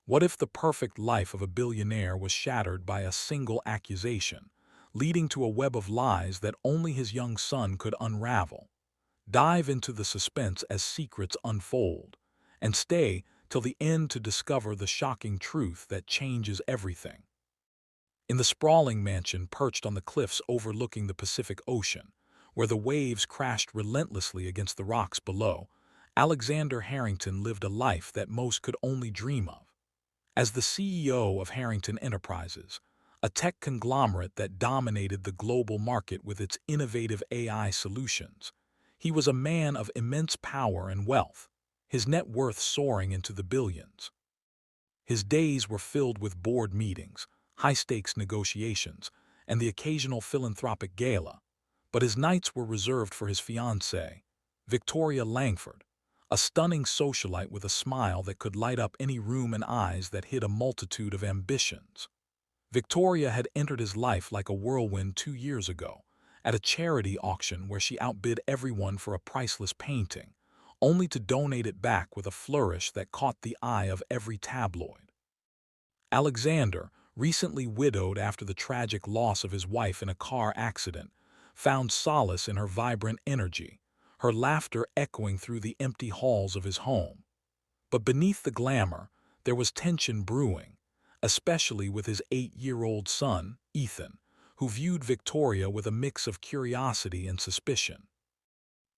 What if the perfect life of a billionaire was shattered by a single accusation, leading to a web of lies that only his young son could unravel? Dive into the suspense as secrets unfold, and stay till the end to discover the shocking truth that changes everything. In the sprawling mansion perched on the cliffs overlooking the Pacific Ocean, where the waves crashed relentlessly against the rocks below, Alexander Harrington lived a life that most could only dream of. As the CEO of Harrington Enterprises, a tech conglomerate that dominated the global market with its innovative AI solutions, he was a man of immense power and wealth, his net worth soaring into the billions. His days were filled with board meetings, high-stakes negotiations, and the occasional philanthropic gala, but his nights were reserved for his fiancée, Victoria Langford, a stunning socialite with a smile that could light up any room and eyes that hid a multitude of ambitions. Victoria had entered his life like a whirlwind 2 years ago, at a charity auction where she outbid everyone for a priceless painting, only to donate it back with a flourish that caught the eye of every tabloid. Alexander, recently widowed after the tragic loss of his wife in a car accident, found solace in her vibrant energy, her laughter echoing through the empty halls of his home. But beneath the glamour, there was tension brewing, especially with his 8-year-old son, Ethan, who viewed Victoria with a mix of curiosity and suspicion.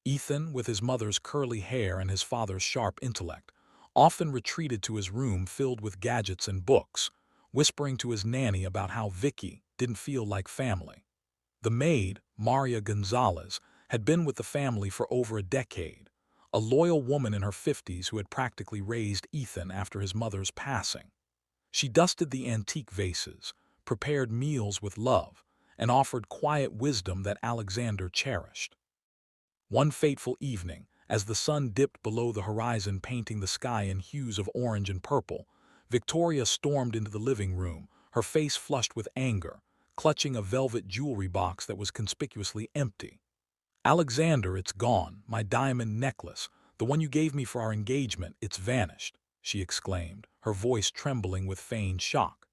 Ethan, with his mother's curly hair and his father's sharp intellect, often retreated to his room filled with gadgets and books, whispering to his nanny about how Vicky didn't feel like family. The maid, Maria Gonzalez, had been with the family for over a decade, a loyal woman in her 50s who had practically raised Ethan after his mother's passing. She dusted the antique vases, prepared meals with love, and offered quiet wisdom that Alexander cherished. One fateful evening, as the sun dipped below the horizon painting the sky in hues of orange and purple, Victoria stormed into the living room, her face flushed with anger, clutching a velvet jewelry box that was conspicuously empty. "Alexander, it's gone, my diamond necklace, the one you gave me for our engagement, it's vanished," she exclaimed, her voice trembling with feigned shock.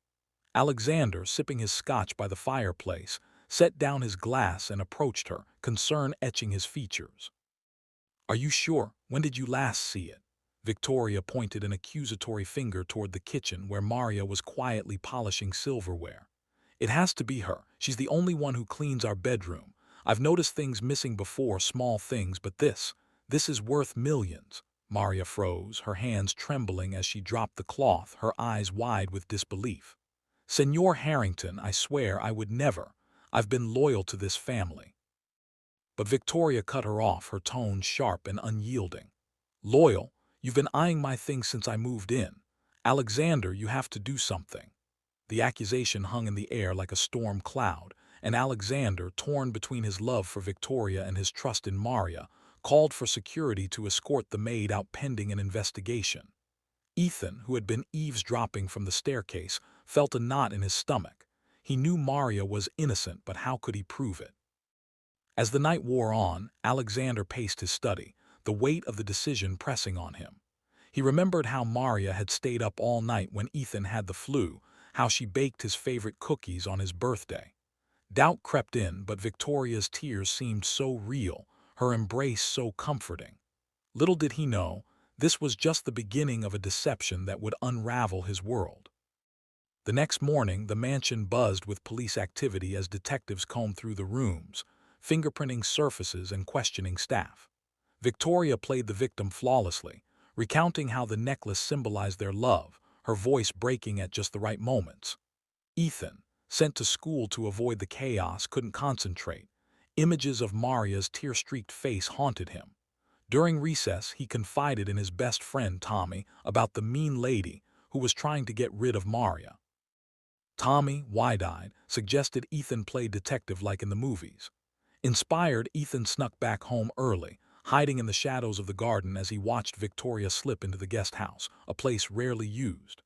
Alexander, sipping his scotch by the fireplace, set down his glass and approached her, concern etching his features. "Are you sure? When did you last see it?" Victoria pointed an accusatory finger toward the kitchen where Maria was quietly polishing silverware. "It has to be her. She's the only one who cleans our bedroom. I've noticed things missing before, small things, but this is worth millions." Maria froze, her hands trembling as she dropped the cloth, her eyes wide with disbelief. "Senor Harrington, I swear I would never. I've been loyal to this family." But Victoria cut her off, her tone sharp and unyielding. "Loyal? You've been eyeing my things since I moved in. Alexander, you have to do something." The accusation hung in the air like a storm cloud, and Alexander, torn between his love for Victoria and his trust in Maria, called for security to escort the maid out pending an investigation. Ethan, who had been eavesdropping from the staircase, felt a knot in his stomach. He knew Maria was innocent, but how could he prove it? As the night wore on, Alexander paced his study, the weight of the decision pressing on him. He remembered how Maria had stayed up all night when Ethan had the flu, how she baked his favorite cookies on his birthday. Doubt crept in, but Victoria's tears seemed so real, her embrace so comforting. Little did he know, this was just the beginning of a deception that would unravel his world. The next morning, the mansion buzzed with police activity as detectives combed through the rooms, fingerprinting surfaces and questioning staff. Victoria played the victim flawlessly, recounting how the necklace symbolized their love, her voice breaking at just the right moments. Ethan, sent to school to avoid the chaos, couldn't concentrate. Images of Maria's tear-streaked face haunted him. During recess, he confided in his best friend Tommy about the mean lady who was trying to get rid of Maria. Tommy, wide-eyed, suggested Ethan play detective like in the movies. Inspired, Ethan snuck back home early, hiding in the shadows of the garden as he watched Victoria slip into the guest house, a place rarely used.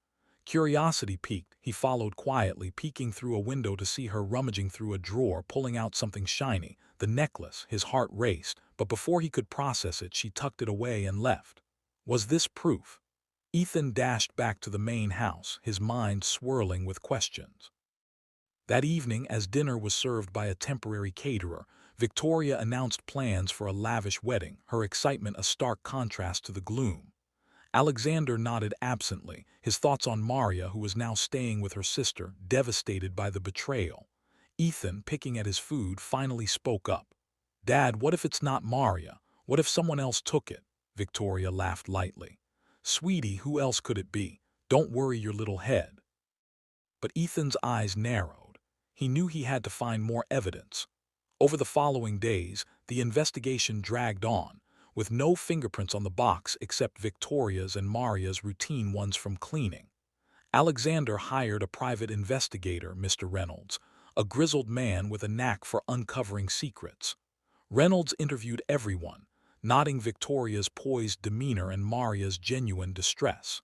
Curiosity piqued, he followed quietly, peeking through a window to see her rummaging through a drawer, pulling out something shiny, the necklace. His heart raced, but before he could process it, she tucked it away and left. Was this proof? Ethan dashed back to the main house, his mind swirling with questions. That evening, as dinner was served by a temporary caterer, Victoria announced plans for a lavish wedding, her excitement a stark contrast to the gloom. Alexander nodded absently, his thoughts on Maria, who was now staying with her sister, devastated by the betrayal. Ethan, picking at his food, finally spoke up. "Dad, what if it's not Maria? What if someone else took it?" Victoria laughed lightly. "Sweetie, who else could it be? Don't worry your little head." But Ethan's eyes narrowed. He knew he had to find more evidence. Over the following days, the investigation dragged on, with no fingerprints on the box except Victoria's and Maria's routine ones from cleaning. Alexander hired a private investigator, Mr. Reynolds, a grizzled man with a knack for uncovering secrets. Reynolds interviewed everyone, noting Victoria's poised demeanor and Maria's genuine distress.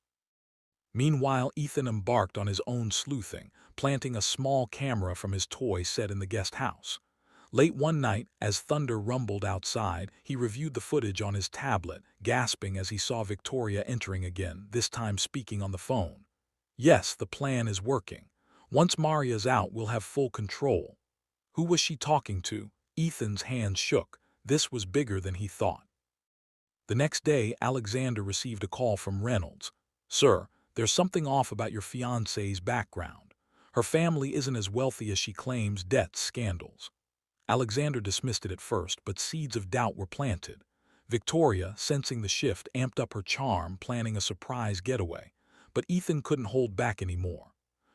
Meanwhile, Ethan embarked on his own sleuthing, planting a small camera from his toy set in the guest house. Late one night, as thunder rumbled outside, he reviewed the footage on his tablet, gasping as he saw Victoria entering again, this time speaking on the phone. "Yes, the plan is working. Once Maria's out, we'll have full control." Who was she talking to? Ethan's hands shook. This was bigger than he thought. The next day, Alexander received a call from Reynolds. "Sir, there's something off about your fiancée's background. Her family isn't as wealthy as she claims, debts, scandals." Alexander dismissed it at first, but seeds of doubt were planted. Victoria, sensing the shift, amped up her charm, planning a surprise getaway. But Ethan couldn't hold back anymore.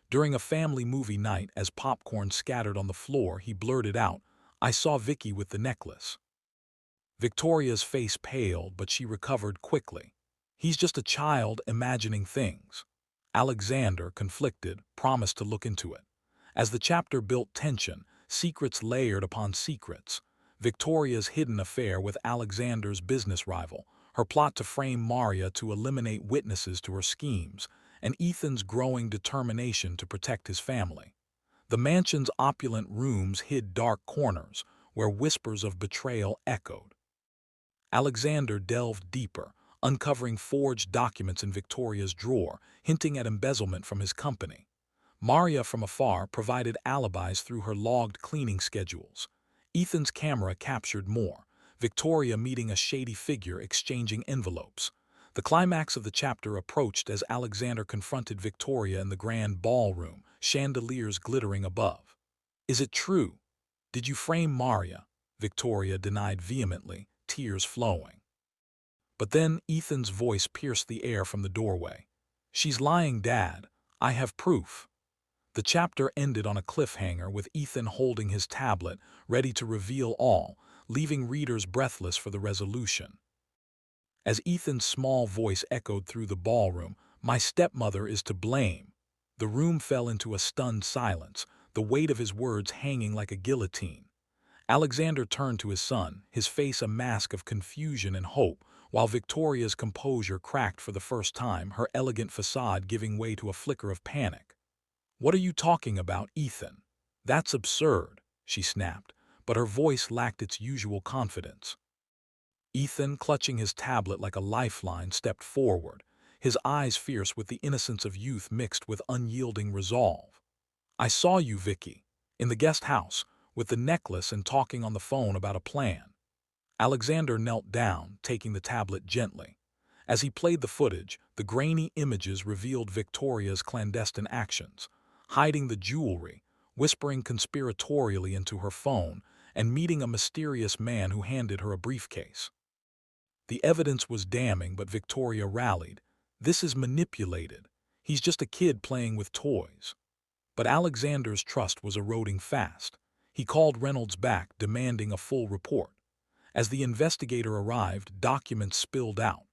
During a family movie night, as popcorn scattered on the floor, he blurted out, "I saw Vicky with the necklace." Victoria's face paled, but she recovered quickly. "He's just a child imagining things." Alexander, conflicted, promised to look into it. As the chapter built tension, secrets layered upon secrets. Victoria's hidden affair with Alexander's business rival, her plot to frame Maria to eliminate witnesses to her schemes, and Ethan's growing determination to protect his family. The mansion's opulent rooms hid dark corners where whispers of betrayal echoed. Alexander delved deeper, uncovering forged documents in Victoria's drawer, hinting at embezzlement from his company. Maria, from afar, provided alibis through her logged cleaning schedules. Ethan's camera captured more, Victoria meeting a shady figure exchanging envelopes. The climax of the chapter approached as Alexander confronted Victoria in the grand ballroom, chandeliers glittering above. "Is it true? Did you frame Maria?" Victoria denied vehemently, tears flowing. But then Ethan's voice pierced the air from the doorway. "She's lying, Dad. I have proof." The chapter ended on a cliffhanger, with Ethan holding his tablet, ready to reveal all, leaving readers breathless for the resolution. As Ethan's small voice echoed through the ballroom, "My stepmother is to blame," the room fell into a stunned silence, the weight of his words hanging like a guillotine. Alexander turned to his son, his face a mask of confusion and hope, while Victoria's composure cracked for the first time, her elegant facade giving way to a flicker of panic. "What are you talking about, Ethan? That's absurd," she snapped, but her voice lacked its usual confidence. Ethan, clutching his tablet like a lifeline, stepped forward, his eyes fierce with the innocence of youth mixed with unyielding resolve. "I saw you, Vicky, in the guest house, with the necklace and talking on the phone about a plan." Alexander knelt down, taking the tablet gently. As he played the footage, the grainy images revealed Victoria's clandestine actions, hiding the jewelry, whispering conspiratorially into her phone, and meeting a mysterious man who handed her a briefcase. The evidence was damning, but Victoria rallied. "This is manipulated. He's just a kid playing with toys." But Alexander's trust was eroding fast. He called Reynolds back, demanding a full report. As the investigator arrived, documents spilled out.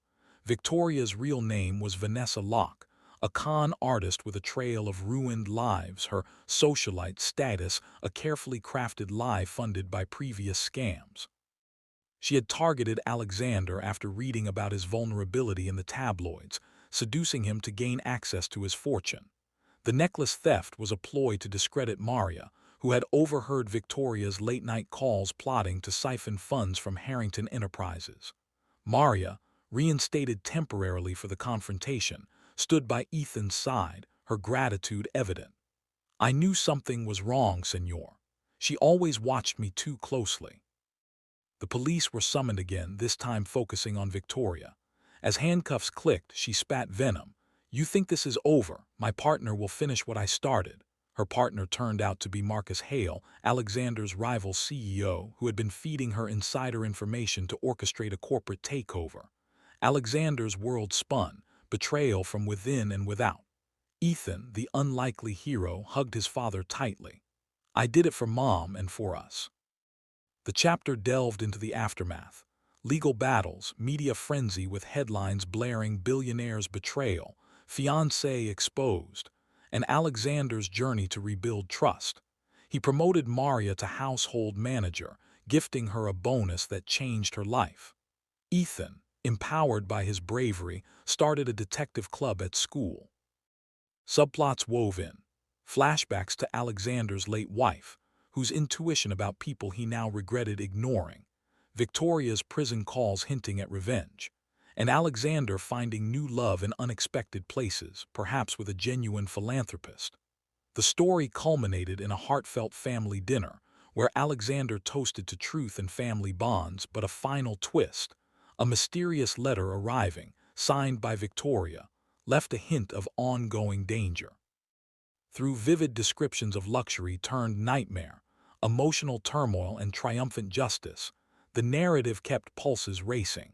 Victoria's real name was Vanessa Locke, a con artist with a trail of ruined lives, her socialite status a carefully crafted lie funded by previous scams. She had targeted Alexander after reading about his vulnerability in the tabloids, seducing him to gain access to his fortune. The necklace theft was a ploy to discredit Maria, who had overheard Victoria's late-night calls plotting to siphon funds from Harrington Enterprises. Maria, reinstated temporarily for the confrontation, stood by Ethan's side, her gratitude evident. "I knew something was wrong, senor. She always watched me too closely." The police were summoned again, this time focusing on Victoria. As handcuffs clicked, she spat venom. "You think this is over? My partner will finish what I started." Her partner turned out to be Marcus Hale, Alexander's rival CEO, who had been feeding her insider information to orchestrate a corporate takeover. Alexander's world spun, betrayal from within and without. Ethan, the unlikely hero, hugged his father tightly. "I did it for Mom and for us." The chapter delved into the aftermath. Legal battles, media frenzy with headlines blaring Billionaire's betrayal, Fiancée exposed, and Alexander's journey to rebuild trust. He promoted Maria to household manager, gifting her a bonus that changed her life. Ethan, empowered by his bravery, started a detective club at school. Subplots wove in. Flashbacks to Alexander's late wife, whose intuition about people he now regretted ignoring. Victoria's prison calls hinting at revenge. And Alexander finding new love in unexpected places, perhaps with a genuine philanthropist. The story culminated in a heartfelt family dinner, where Alexander toasted to truth and family bonds, but a final twist. A mysterious letter arriving, signed by Victoria, left a hint of ongoing danger. Through vivid descriptions of luxury turned nightmare, emotional turmoil and triumphant justice, the narrative kept pulses racing.